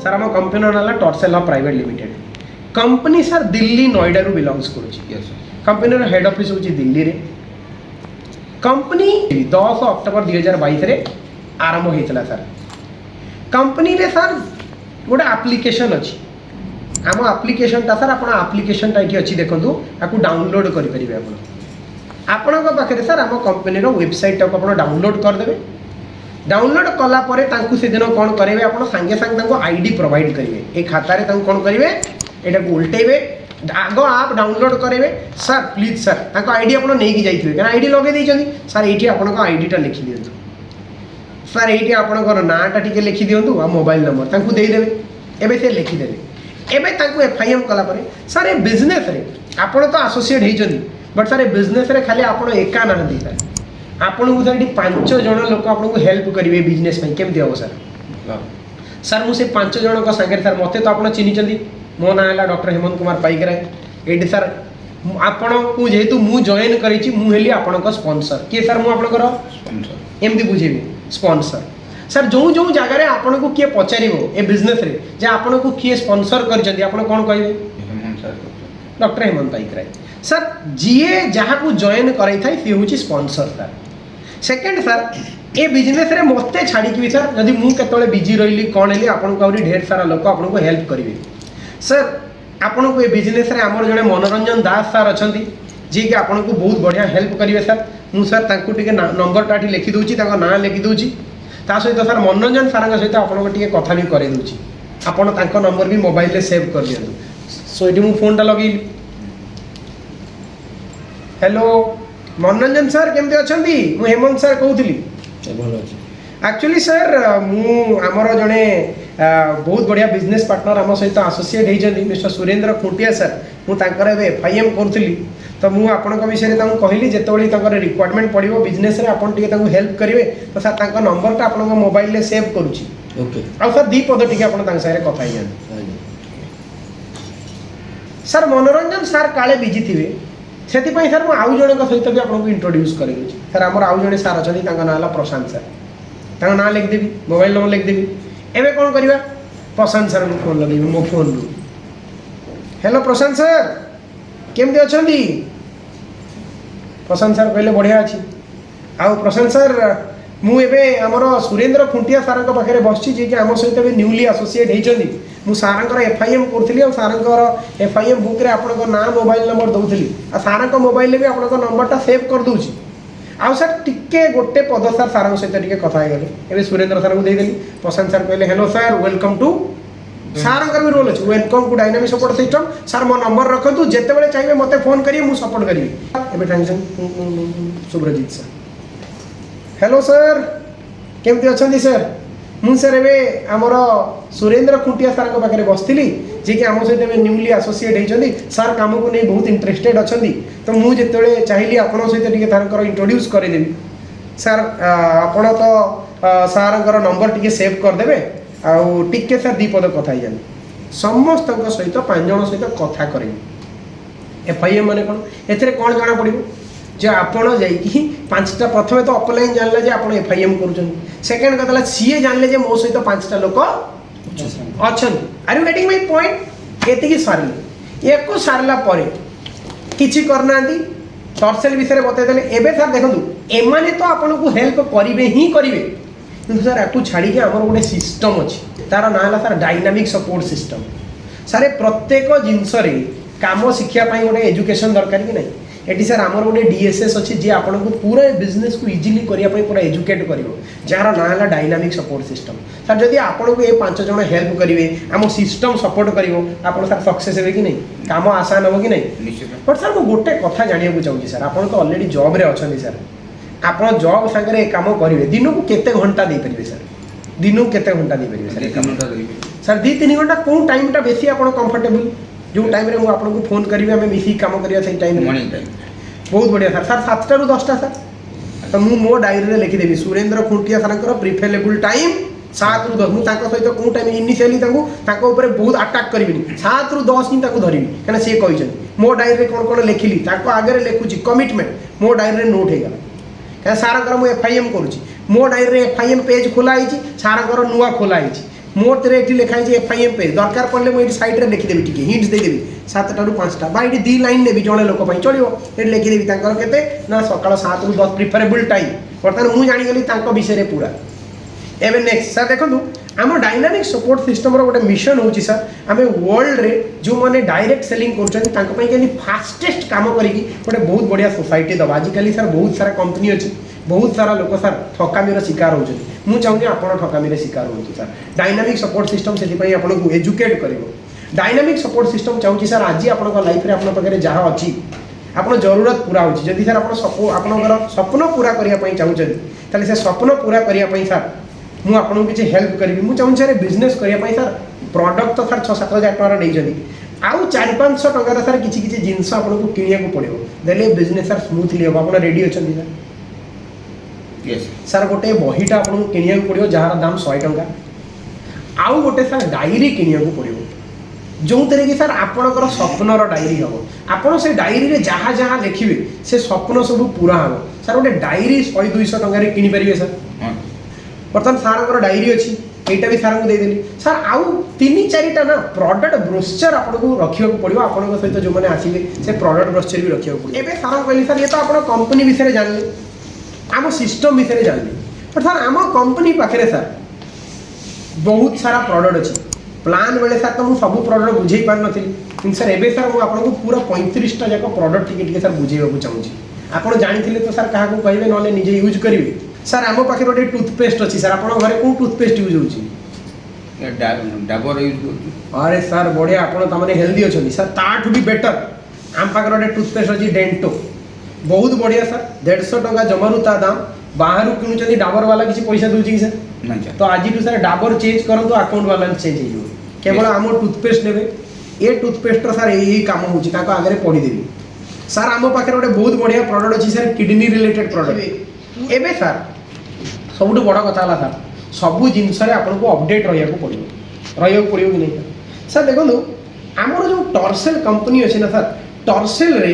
Sir आम company ना Tersel private limited company sir Delhi Noida रु बिलोंग्स करुच्ची कंपनी हेड ऑफिस होची दिल्ली रे कंपनी 10 अक्टोबर 2022 रे आरंभ होता सर कंपनी रे सर गोटे एप्लिकेशन अच्छी आम एप्लिकेशनटा सर आप एप्लिकेशनटा ये अच्छी देखूँ आपको डाउनलोड करेंगे आपण पाखे सर आम कंपनी वेबसाइट टाक आप डाउनलोड करदे डाउनलोड कलापर से दिन कौन करेंगे आप सागे सागे आईडी प्रोवाइड करेंगे ये खातार कौन करेंगे यहाँ को उल्टेबे आग आप डाउनलोड करेंगे सर प्लीज सर आईडी आप नहीं जाइए क्या आईडी लगे देते सर ये आपन आईडीटा लिखि दिंतु सर ये आपंकर नाटा टी लिखि दिंतु आ मोबाइल नंबर देदेवे एवं से लिखिदेवे एवं एफआईएम कलापर सर ये बिजनेस आपड़ तो आसोसीएट होती बट सर ये बिजनेस खाली आप एका ना सर आपन को सर 5 जन लोक आपको हेल्प करेंगे बिजनेस केमती हम सर सर मुझे 5 जन सागे सर मत तो आप चिन्हिं मो ना है डॉक्टर हेमंत कुमार पाइकराय ये सर आपण को जेहेतु मु जॉइन करी मुझे आपण स्पॉन्सर किए सर मुझे एमती बुझेबी स्पॉन्सर सर जो जो जगार आपण को किए पचार ए बिजनेस रे जे आपण को किए स्पॉन्सर कर कौन कहे डॉक्टर हेमंत पाइकराय सर जीए जहाँ को जॉइन कराई था सी हूँ स्पॉन्सर सर सेकेंड सर ए बिजनेस रे मते छाड़ी भी सर जदि मुझे बिजी रही कौन है आपको ढेर सारा लोक आपको हेल्प करेंगे सर आपन को ये बिजनेस रे आमर जड़े मनोरंजन दास सर अच्छा जी कि आपन को बहुत बढ़िया हेल्प करेंगे सर मु सर टे नंबरटा लिखिदे ना लिखिदे सहित सर मनोरंजन सार सहित आपको टे कथा भी करदे आपन नंबर भी मोबाइल रे सेव कर दिखाँ सो ये फोनटा लगे हेलो मनोरंजन सर केमती अच्छा मुझे हेमंत सर कहूली एक्चुअली सर आमर जड़े बहुत बढ़िया बिजनेस पार्टनर आम सहित आसोसीएट होती मिस्टर सुरेंद्र खुंटिया सर मुझे एफआईएम करूली तो मुझे आपण विषय कहली जिते रिक्वायरमेंट पड़ो बिजनेस टे हेल्प करेंगे तो सर नंबरटा आप मोबाइल में सेव करुच्ची आ सर दी पद टी आप कथा ही सर मनोरंजन सर काले बिजी थे से सर मुझे आउ जन सहित भी आपको इंट्रोड्यूस करेंगे सर आम आउ जड़े सार अच्छा ना प्रशांत सर ना लिखिदेवी मोबाइल नंबर लिखिदेवी एवं कौन करवा प्रशांत सर को फोन लगे मो फोन रू हेलो प्रशांत सर केमती अच्छा प्रशांत सर कहले बढ़िया अच्छी आउ प्रशांत सर मुझे आमर सुरेंद्र खुंटिया सार पाखे बस आम सहित भी न्यूली आसोसीएट होती मुझे सार एफआईएम करी सार एफआईएम बुक रे आप ना मोबाइल नंबर दूसरी आ सार मोबाइल भी आप नंबरटा सेव कर दूची आउ सर टिके गोटे पद सर सार सहित कथा गले सुरेंद्र सर को देदेली प्रशांत सर कहले हेलो सर वेलकम टू सार भी रोल अच्छे welcome to dynamic support system sir मो नंबर रखु जिते चाहिए मत फोन करिए मुझे सपोर्ट करी सुब्रजीत सर हेलो सर केमती अच्छा सर मुझे सर एवं आमर सुरेंद्र खुंटिया सार पाखे बसती जी कि आम सहित न्यूली आसोसीएट होती सर कम को नहीं बहुत इंटरेस्टेड अच्छा तो मुझे चाहिए आपण सहित तार इंट्रोड्यूस करदेवी सर आपण तो सार नंबर टी सेव करदे आउ टिके सर दीपद कथा ही जानी समस्त सहित 5 जन सहित कथा करेंगे एफआईएम माने कौन ए कौन जना पड़ो जो आपड़ जा 5टा प्रथम तो ऑफलाइन जानले जे आप एफआईएम कर सेकेंड कथा सीए जानले जे मो सहित 5टा लोक अच्छा are you getting my point ये सारे या सारा पर किसी करना टर्सेल विषय बतईदे एवं सर देखो एमाने तो आपन को हेल्प करेंगे ही करेंगे कि सर आपको छाड़ी आमर गोटे सिस्टम अच्छी तार ना है sir dynamic support system sir प्रत्येक जिनस कम शिक्षापी गोटे एजुकेशन दरकार कि नहीं ये सर आमर गोटे डीएसएस अच्छी जी आपको पूरा बिजनेस को इजिली करने पूरा एजुकेट कर जार ना है डायनामिक सपोर्ट सिस्टम सर जदि आपको ये 5 जन हेल्प करेंगे आम सिस्टम सपोर्ट कर सर सक्सेस हे कि नहीं कम आसान हम कि नहीं बट सर मुझे गोटे कथा जानने चाहिए सर आप अलरेडी जॉब रे अच्छा सर आप जॉब सागर कम करेंगे दिन को केते घंटा दे पारे सर दिन को केते घंटा दे पारे सर 2-3 घंटा कौन टाइमटा बेसी आप कंफर्टेबल जो टाइम रे आपको फोन करी आम मिसी कम करा से टाइम बहुत बढ़िया सर सर 7टा ରୁ 10टा सर तो मुझे मो डायरी में लिखिदेवी Surendra Khuntia sir preferable time 7 ରୁ 10 मुझे सहित कौन टाइम इनिशियली बहुत अटाक करी 7 ରୁ 10 ही धरवी कहीं सी कहते मो डायरी में कौन कौन लिखिली आगे लिखुची कमिटमेंट मो डायरी में नोट होगा कहीं सार मुझे एफआईएम करुँची मो डायरी में एफआईएम पेज खोलाई सार नुआ खोलाई मोर तेरे ये लिखाई FIM पे दरकार पड़े मुझे सैड्रे लिखिदेवी टी हिंट्स देदेवी 7 रू 5टा बा ये 2 लाइन ने जड़े लोक चलो ये लिखिदेवी के ना सका 7 रू 10 प्रिफरेबल टाइम बर्तमान मुझे जानीगली विषय पूरा एवं नेक्स्ट सर देखो आम डायनामिक सपोर्ट सिस्टम गोटे मिशन होची सर आम वर्ल्ड रे जो मैंने डायरेक्ट सेलिंग कर फास्टेस्ट काम करी गोटे बहुत बढ़िया सोसाइटी दबा आजिकल सर बहुत सारा कंपनी अच्छी बहुत सारा लोक सर ठकामीर शिकार होती मुझे चाहूँगी आप ठकामी शिकार हो सर डायनामिक सपोर्ट सिस्टम से आपको एजुकेट कर डायनामिक सपोर्ट सिस्टम चाहूँगी सर आज आप लाइफ में आप पाखे जहाँ अच्छी आप जरूरत पूरा होती सर आप स्वप्न पूरा करने चाहते से स्वप्न पूरा करने सर मुझे आपको किसी हेल्प करी मुझे चाहूँ सर बिजनेस करने सर प्रडक्ट तो सर 6-7 हज़ार टकर नहीं आउ 400-500 टकर सर किसी जिनस आपको किणा पड़ो देले बिजनेस सर स्मूथली हम आप रेडी अच्छा सर यस सर गोटे बहीटा आपको किणा पड़ो जार दाम 100 टंका आउ गोटे सर डायरी किणा पड़ो जो थे कि सर आपणकर स्वप्नर डायरी हम आपड़ से डायरी में जहाँ जहाँ लिखे से स्वप्न सब पूरा हम सर गोटे डायरी 100-200 टकर किनीपर सर बर्तमान सार डायरी अच्छी यहाँ भी सार को देदेली सर आउ 3-4टा ना प्रडक्ट ब्रोस्चर आपको रखा पड़ो आप सहित जो मैंने आसवे से प्रडक्ट ब्रोस्चर भी रखा पड़ो एवं सार कहली सर ये तो आप कंपनी विषय जानले आम सिस्टम विषय जानले बट सर आम कंपनी पाखे सर बहुत सारा प्रडक्ट अच्छी प्लान बेले सर तो मुझे सब प्रडक्ट बुझे पार नी सर एवं सर मुझे आपको पूरा 35टा जाक प्रडक्ट टी सर बुझे चाहूँगी आप जानी तो सर क्या कहे ना निजे यूज करेंगे सर आम पाखे गोटे टूथपेस्ट अच्छी सर आप घर कौन टूथपेस्ट यूज हो डाबर यूज कर अरे सर बढ़िया आपने हेल्दी अच्छा सर ताठू भी बेटर आम पाखे गोटे टूथपेस्ट अच्छी डेंटो बहुत बढ़िया सर 150 टंका जमारू ता दाम बाहर किणुच्च डाबर वाला किसी पैसा दूसरी कि सर तो आज सर डाबर चेंज करूँ अकाउंट वाला चेंज हो केवल आम टूथपेस्ट ने ये टूथपेस्ट सर यही कम हो आगे पढ़ीदेवी सर आम पाखे गोटे बहुत बढ़िया प्रडक्ट अच्छी सर किडनी रिलेटेड प्रडक्ट एवं सर सब बड़ कथा सर सबू जिनस आपको अपडेट रहा पड़ो कि नहीं सर देखो आमर जो टर्सेल कंपनी अच्छी ना सर टर्सेल रे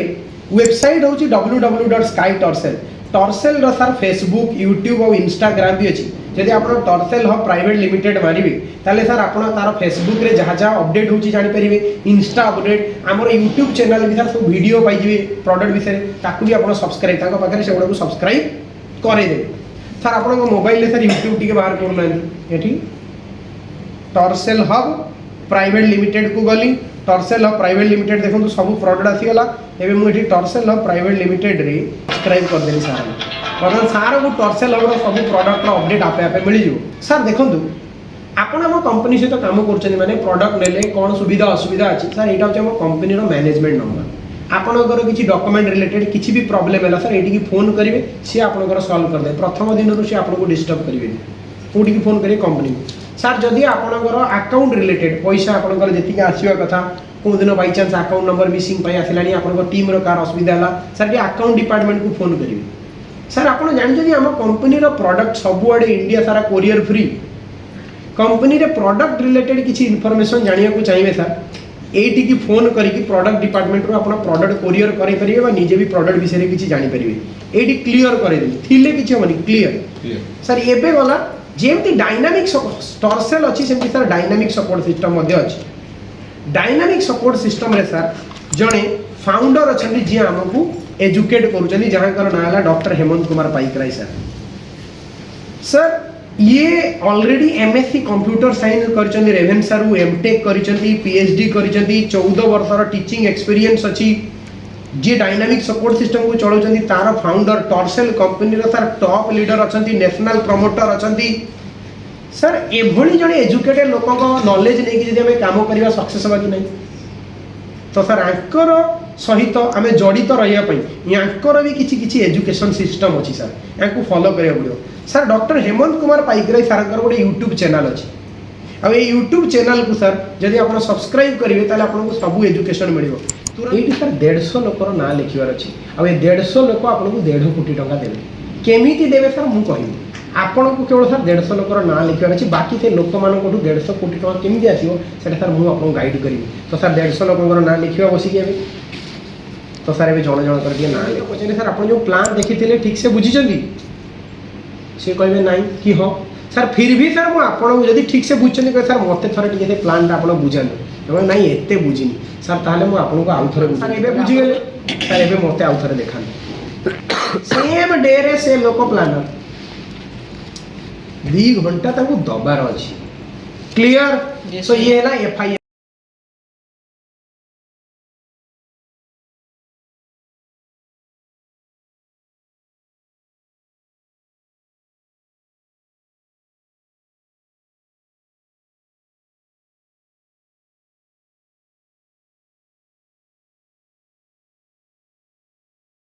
वेबसाइट हूँ www.skytorsel टर्सेल सर फेसबुक यूट्यूब और इंस्टाग्राम भी अच्छी जदि आप टर्सेल हब प्राइवेट लिमिटेड मारे ताले सर आप तार फेसबुक रे जहाँ जहाँ अपडेट होची जानीपारे इंस्टा अपडेट आमर यूट्यूब चैनल भी सर सब वीडियो पाइबे प्रडक्ट विषय ताकू भी आप सब्सक्राइब पाखे से गुड़ा सब्सक्राइब करदे सर आप मोबाइल सर यूट्यूब टी बाहर करना ये टर्सेल हब प्राइवेट लिमिटेड को गली टर्सेल हब प्राइवेट लिमिटेड देखो सब प्रडक्ट आसीगला एवं मुझे टर्सेल हब प्राइवेट लिमिटेड रे सब्सक्राइब करदेली सार बर्तमान सार को टर्सेल हब सब प्रडक्ट अपडेट आपे आपे मिल जाव सर देखो आप कंपनी सहित काम कर प्रडक्ट ने कौन सुविधा असुविधा अच्छी सर यहाँ हूँ कंपनी मैनेजमेंट नंबर आपणकर किसी डॉक्यूमेंट रिलेटेड किसी भी प्रॉब्लम है सर ये फोन करेंगे सी आपंकर सॉल्व करदे प्रथम दिन सी आपको डिस्टर्ब करेंगे कौटी फोन करेंगे कंपनी सर जदि आपणकर अकाउंट रिलेटेड पैसा आपंकर जी आसवा कथा कौ दिन by chance account number missing आसला आप टीम कार असुविधा है सर ये अकाउंट डिपार्टमेंट को फोन करेंगे सर आप जानते आम कंपनी प्रडक्ट सबुआड़े इंडिया सारा courier free company product related किसी इनफॉरमेशन जाना चाहिए सर ये फोन करके प्रडक्ट डिपार्टमेंट रू अपना प्रडक्ट कोरियर करेंगे निजे भी प्रडक्ट विषय में किसी जानीपर ये क्लीयर करेंगे किसी हम क्लीयर सर एबे गला जमी डायनामिक टर्सेल अच्छी सेमती सर डायनामिक सपोर्ट सिस्टम अच्छी डायनामिक सपोर्ट सिस्टम रे सर जड़े फाउंडर अच्छा जी आमको एजुकेट करुँच जहाँ ना है डॉक्टर हेमंत कुमार पाइकराय सर ये ऑलरेडी एमएससी कंप्यूटर साइंस कर रेवेन्सा रु एमटेक कर पीएचडी कर 14 वर्षर टीचिंग एक्सपीरियंस अच्छी जी डायनामिक सपोर्ट सिस्टम को चलाउछन्ती तार founder Tersel company sir top leader अच्छा नेशनल प्रमोटर अच्छा सर एभली जड़े एजुकेटेड लोक नॉलेज नहीं कि आम काम करवा सक्सेस होगा कि नहीं तो सर आंकर सहित आम जड़ित रहा भी किसी एजुकेशन सिस्टम अच्छी सर या फॉलो करा पड़ो sir doctor Hemant Kumar Paikaray sir गोटे यूट्यूब चैनल अच्छी आ यूट्यूब चैनल को सर जब आप सब्सक्राइब करेंगे तो आपको सब एजुकेशन मिल ये सर 150 लोकर ना लिखार अच्छी आ 150 लोक आपको 1.5 कोटी टंका देवे केमी देवे सर मुझे कहबी आपन को केवल सर 150 लोकर ना लिखार अच्छी बाकी से लोक मान 150 कोटी टंका केमी आसो सर मुझे आपको गाइड करी तो सर 150 लोकर ना लिखा बसिक तो सर ए जन जन कर ना पचारे सर आप जो प्लान देखी ठीक से बुझी सी कहे ना कि हाँ ସାର୍ ଫିର୍ ବି ସାର୍ ମୁଁ ଆପଣଙ୍କୁ ଯଦି ଠିକ୍ ସେ ବୁଝୁଛନ୍ତି କହିବେ ସାର୍ ମୋତେ ଥରେ ଟିକେ ସେ ପ୍ଲାନ୍ଟା ଆପଣ ବୁଝାନ୍ତୁ ଏବଂ ନାଇଁ ଏତେ ବୁଝିନି ସାର୍ ତାହେଲେ ମୁଁ ଆପଣଙ୍କୁ ଆଉ ଥରେ ସାର୍ ଏବେ ବୁଝିଗଲେ ସାର୍ ଏବେ ମୋତେ ଆଉ ଥରେ ଦେଖାନ୍ତୁ ସେମ୍ ଡେରେ ସେ ଲୋକ ପ୍ଲାନର 2 ଘଣ୍ଟା ତାଙ୍କୁ ଦବାର ଅଛି କ୍ଲିୟର Yes, ତ sir. ଇଏ ହେଲା FIR